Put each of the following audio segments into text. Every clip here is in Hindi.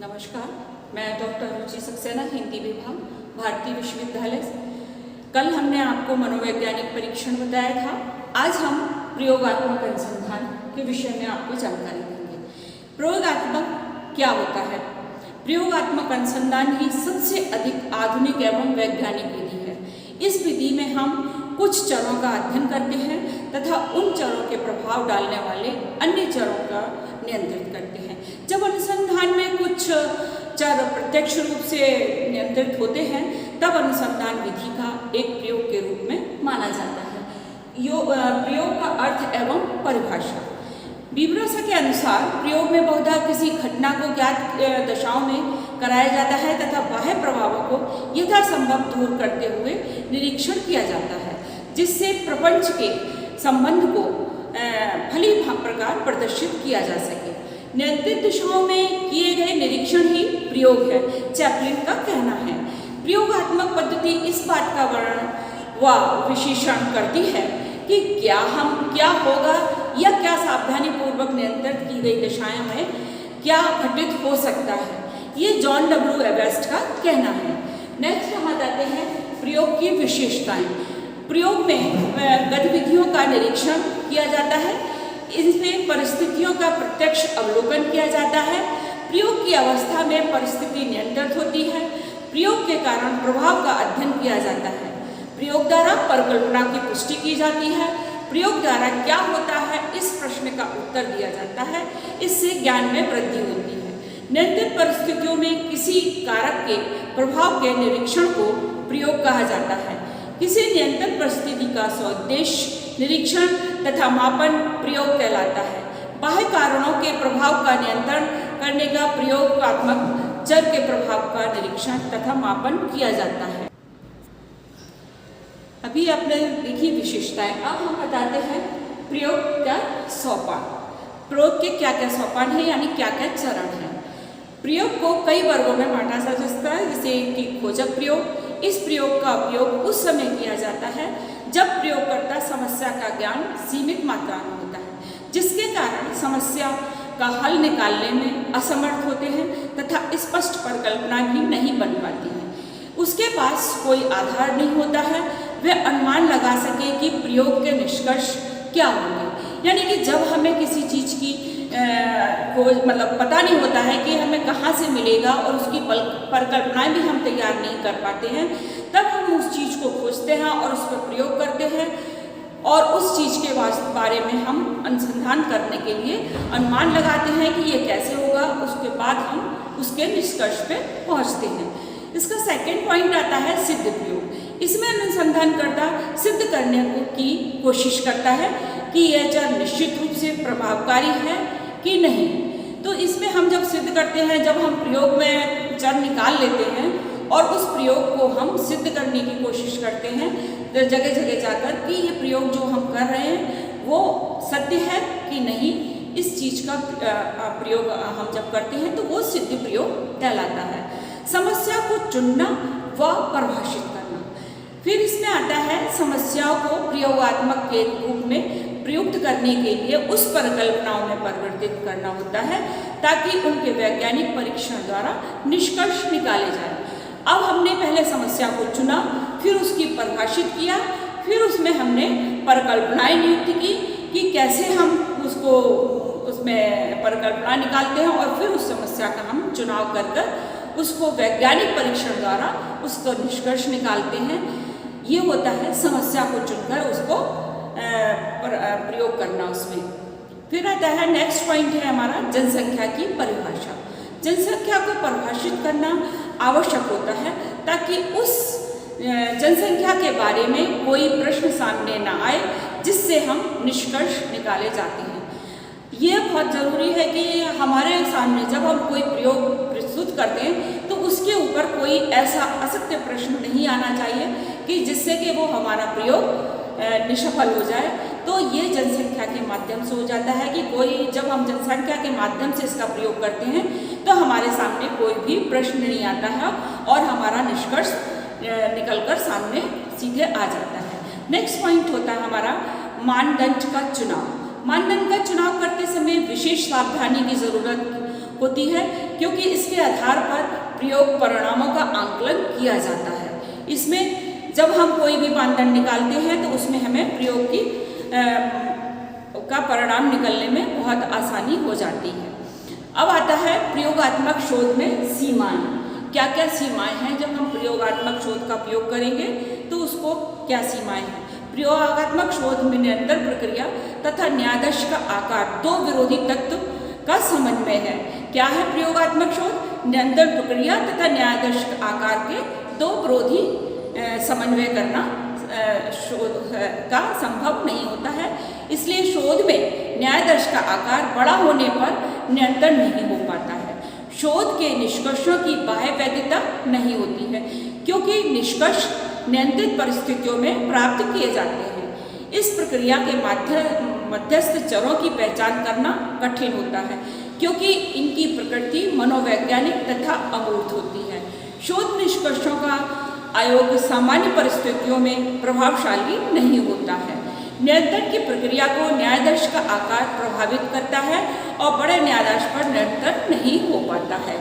नमस्कार, मैं डॉक्टर रुचि सक्सेना, हिंदी विभाग, भारतीय विश्वविद्यालय। कल हमने आपको मनोवैज्ञानिक परीक्षण बताया था। आज हम प्रयोगात्मक अनुसंधान के विषय में आपको जानकारी देंगे। प्रयोगात्मक क्या होता है? प्रयोगात्मक अनुसंधान ही सबसे अधिक आधुनिक एवं वैज्ञानिक विधि है। इस विधि में हम कुछ चरों का अध्ययन करते हैं तथा उन चरों के प्रभाव डालने वाले अन्य चरों का नियंत्रित करते हैं। जब अनुसंधान में कुछ चर प्रत्यक्ष रूप से नियंत्रित होते हैं तब अनुसंधान विधि का एक प्रयोग के रूप में माना जाता है। प्रयोग का अर्थ एवं परिभाषा। विवरणों के अनुसार प्रयोग में बहुधा किसी घटना को ज्ञात दशाओं में कराया जाता है तथा बाह्य प्रभावों को यथासंभव दूर करते हुए निरीक्षण किया जाता है, जिससे प्रपंच के संबंध को भली प्रकार प्रदर्शित किया जा सके। नियंत्रित दिशाओं में किए गए निरीक्षण ही प्रयोग है, चैपलिन का कहना है। प्रयोगात्मक पद्धति इस बात का वर्णन व विश्लेषण करती है कि क्या होगा या क्या सावधानी पूर्वक नियंत्रित की गई दशाओं में क्या घटित हो सकता है। ये जॉन डब्ल्यू एबेस्ट का कहना है। नेक्स्ट हम आते हैं प्रयोग की विशेषताएं। प्रयोग में गतिविधियों का निरीक्षण किया जाता है। इसमें परिस्थितियों का प्रत्यक्ष अवलोकन किया जाता है। प्रयोग की अवस्था में परिस्थिति नियंत्रित होती है। प्रयोग के कारण प्रभाव का अध्ययन किया जाता है। प्रयोग द्वारा परिकल्पना की पुष्टि की जाती है। प्रयोग द्वारा क्या होता है, इस प्रश्न का उत्तर दिया जाता है। इससे ज्ञान में वृद्धि होती है। नियंत्रित परिस्थितियों में किसी कारक के प्रभाव के निरीक्षण को प्रयोग कहा जाता है। किसी नियंत्रित परिस्थिति का सौउद्देश्य निरीक्षण तथा मापन प्रयोग कहलाता है। बाह्य कारणों के प्रभाव का नियंत्रण करने का प्रयोगात्मक चर के प्रभाव का निरीक्षण तथा मापन किया जाता है। अभी आपने देखी विशेषताएं। अब हम बताते हैं प्रयोग का सोपान। प्रयोग के क्या क्या सोपान है, यानी क्या क्या चरण है। प्रयोग को कई वर्गों में बांटा जा सकता है, जैसे कि खोजक प्रयोग। इस प्रयोग का उपयोग उस समय किया जाता है जब प्रयोगकर्ता समस्या का ज्ञान सीमित मात्रा में होता है, जिसके कारण समस्या का हल निकालने में असमर्थ होते हैं तथा स्पष्ट परिकल्पना भी नहीं बन पाती है। उसके पास कोई आधार नहीं होता है, वह अनुमान लगा सके कि प्रयोग के निष्कर्ष क्या होंगे। यानी कि जब हमें किसी चीज़ की खोज पता नहीं होता है कि हमें कहाँ से मिलेगा और उसकी परिकल्पनाएं भी हम तैयार नहीं कर पाते हैं, तब हम उस चीज़ को खोजते हैं और उस पर प्रयोग करते हैं और उस चीज़ के बारे में हम अनुसंधान करने के लिए अनुमान लगाते हैं कि ये कैसे होगा। उसके बाद हम उसके निष्कर्ष पे पहुँचते हैं। इसका सेकंड पॉइंट आता है सिद्ध प्रयोग। इसमें अनुसंधानकर्ता सिद्ध करने की कोशिश करता है कि यह चर निश्चित रूप से प्रभावकारी है कि नहीं। तो इसमें हम जब सिद्ध करते हैं, जब हम प्रयोग में चर निकाल लेते हैं और उस प्रयोग को हम सिद्ध करने की कोशिश करते हैं जगह जगह जाकर कि ये प्रयोग जो हम कर रहे हैं वो सत्य है कि नहीं। इस चीज़ का प्रयोग हम जब करते हैं तो वो सिद्ध प्रयोग कहलाता है। समस्या को चुनना व परिभाषित करना। फिर इसमें आता है समस्याओं को प्रयोगात्मक के रूप में प्रयुक्त करने के लिए उस परिकल्पनाओं में परिवर्तित करना होता है ताकि उनके वैज्ञानिक परीक्षण द्वारा निष्कर्ष निकाले जाए। अब हमने पहले समस्या को चुना, फिर उसकी परिभाषित किया, फिर उसमें हमने परिकल्पनाएं नियुक्त की कि कैसे हम उसमें परिकल्पना निकालते हैं और फिर उस समस्या का हम चुनाव कर उसको वैज्ञानिक परीक्षण द्वारा उसका निष्कर्ष निकालते हैं। ये होता है समस्या को चुनकर उसको प्रयोग करना उसमें। फिर आता है नेक्स्ट पॉइंट है हमारा जनसंख्या की परिभाषा। जनसंख्या को परिभाषित करना आवश्यक होता है ताकि उस जनसंख्या के बारे में कोई प्रश्न सामने न आए जिससे हम निष्कर्ष निकाले जाते हैं। ये बहुत ज़रूरी है कि हमारे सामने जब हम कोई प्रयोग प्रस्तुत करते हैं तो उसके ऊपर कोई ऐसा असत्य प्रश्न नहीं आना चाहिए कि जिससे कि वो हमारा प्रयोग निष्फल हो जाए। तो ये जनसंख्या के माध्यम से हो जाता है कि जब हम जनसंख्या के माध्यम से इसका प्रयोग करते हैं तो हमारे सामने कोई भी प्रश्न नहीं आता है और हमारा निष्कर्ष निकलकर सामने सीधे आ जाता है। नेक्स्ट पॉइंट होता है हमारा मानदंड का चुनाव। मानदंड का चुनाव करते समय विशेष सावधानी की ज़रूरत होती है क्योंकि इसके आधार पर प्रयोग परिणामों का आंकलन किया जाता है। इसमें जब हम कोई भी मानदंड निकालते हैं तो उसमें हमें प्रयोग की का परिणाम निकलने में बहुत आसानी हो जाती है। अब आता है प्रयोगात्मक शोध में सीमाएं। क्या क्या सीमाएं हैं जब हम प्रयोगात्मक शोध का प्रयोग करेंगे तो उसको क्या सीमाएं हैं। प्रयोगात्मक शोध में निरंतर प्रक्रिया तथा न्यायाधीश का आकार दो विरोधी तत्व का समन्वय है। क्या है प्रयोगात्मक शोध? निरंतर प्रक्रिया तथा न्यायाधीश आकार के दो विरोधी समन्वय करना शोध का संभव नहीं होता है। इसलिए शोध में न्यायाधीश का आकार बड़ा होने पर निरंतर नहीं हो पाता है। शोध के निष्कर्षों की बाह्य वैधता नहीं होती है क्योंकि निष्कर्ष नियंत्रित परिस्थितियों में प्राप्त किए जाते हैं। इस प्रक्रिया के मध्यस्थ चरों की पहचान करना कठिन होता है क्योंकि इनकी प्रकृति मनोवैज्ञानिक तथा अमूर्त होती है। शोध निष्कर्षों का आयोग सामान्य परिस्थितियों में प्रभावशाली नहीं होता है। नियंत्रण की प्रक्रिया को न्यायाधीश का आकार प्रभावित करता है और बड़े न्यायाधीश पर नियंत्रण नहीं हो पाता है।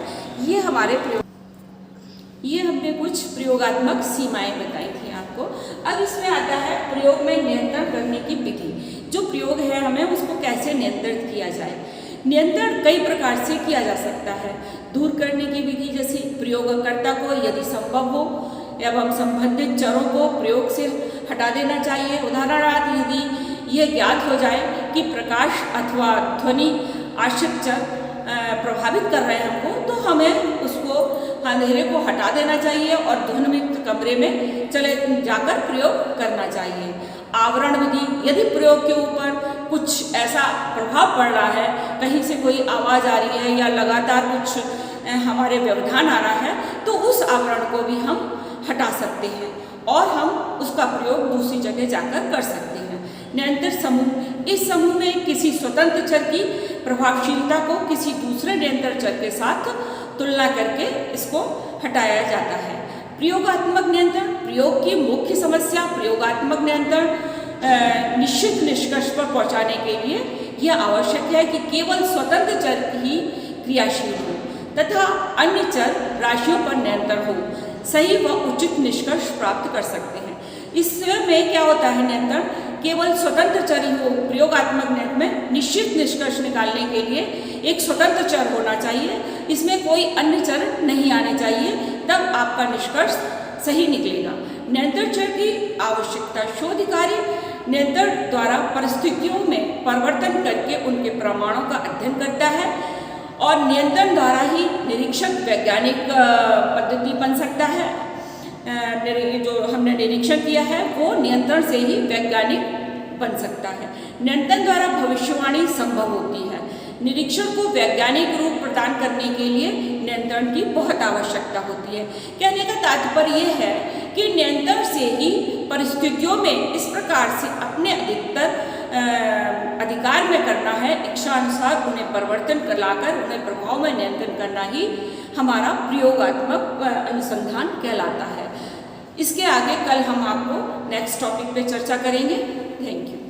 ये हमने कुछ प्रयोगात्मक सीमाएं बताई थी आपको। अब इसमें आता है प्रयोग में नियंत्रण करने की विधि। जो प्रयोग है हमें उसको कैसे नियंत्रित किया जाए। नियंत्रण कई प्रकार से किया जा सकता है। दूर करने की विधि जैसे प्रयोगकर्ता को यदि संभव हो एवं संबंधित चरों को प्रयोग से हटा देना चाहिए। उदाहरणार्थ यदि यह ज्ञात हो जाए कि प्रकाश अथवा ध्वनि आश्रित चर प्रभावित कर रहे हैं हमको तो हमें उसको अंधेरे को हटा देना चाहिए और ध्वनिमुक्त कमरे में चले जाकर प्रयोग करना चाहिए। आवरण विधि यदि प्रयोग के ऊपर कुछ ऐसा प्रभाव पड़ रहा है, कहीं से कोई आवाज़ आ रही है या लगातार कुछ हमारे व्यवधान आ रहा है तो उस आवरण को भी हम हटा सकते हैं और हम उसका प्रयोग दूसरी जगह जाकर कर सकते हैं। नियंत्रण समूह, इस समूह में किसी स्वतंत्र चर की प्रभावशीलता को किसी दूसरे नियंत्रण चर के साथ तुलना करके इसको हटाया जाता है। प्रयोगात्मक नियंत्रण, प्रयोग की मुख्य समस्या प्रयोगात्मक नियंत्रण निश्चित निष्कर्ष पर पहुंचाने के लिए यह आवश्यक है कि केवल स्वतंत्र चर ही क्रियाशील हो तथा अन्य चर राशियों पर नियंत्रण हो, सही व उचित निष्कर्ष प्राप्त कर सकते हैं। इसमें क्या होता है, नियंत्रण केवल स्वतंत्र चर ही हो। प्रयोगात्मक नियंत्रण में निश्चित निष्कर्ष निकालने के लिए एक स्वतंत्र चर होना चाहिए, इसमें कोई अन्य चर नहीं आने चाहिए, तब आपका निष्कर्ष सही निकलेगा। नियंत्रण चर की आवश्यकता, शोध कार्य नियंत्रण द्वारा परिस्थितियों में परिवर्तन करके उनके प्रमाणों का अध्ययन करता है और नियंत्रण द्वारा ही निरीक्षक वैज्ञानिक पद्धति बन सकता है। जो हमने निरीक्षण किया है वो नियंत्रण से ही वैज्ञानिक बन सकता है। नियंत्रण द्वारा भविष्यवाणी संभव होती है। निरीक्षण को वैज्ञानिक रूप प्रदान करने के लिए नियंत्रण की बहुत आवश्यकता होती है। कहने का तात्पर्य यह है कि नियंत्रण से ही परिस्थितियों में इस प्रकार से अपने अधिकार में करना है, इच्छानुसार उन्हें परिवर्तन लाकर उन्हें प्रभाव में नियंत्रण करना ही हमारा प्रयोगात्मक अनुसंधान कहलाता है। इसके आगे कल हम आपको नेक्स्ट टॉपिक पे चर्चा करेंगे। Thank you.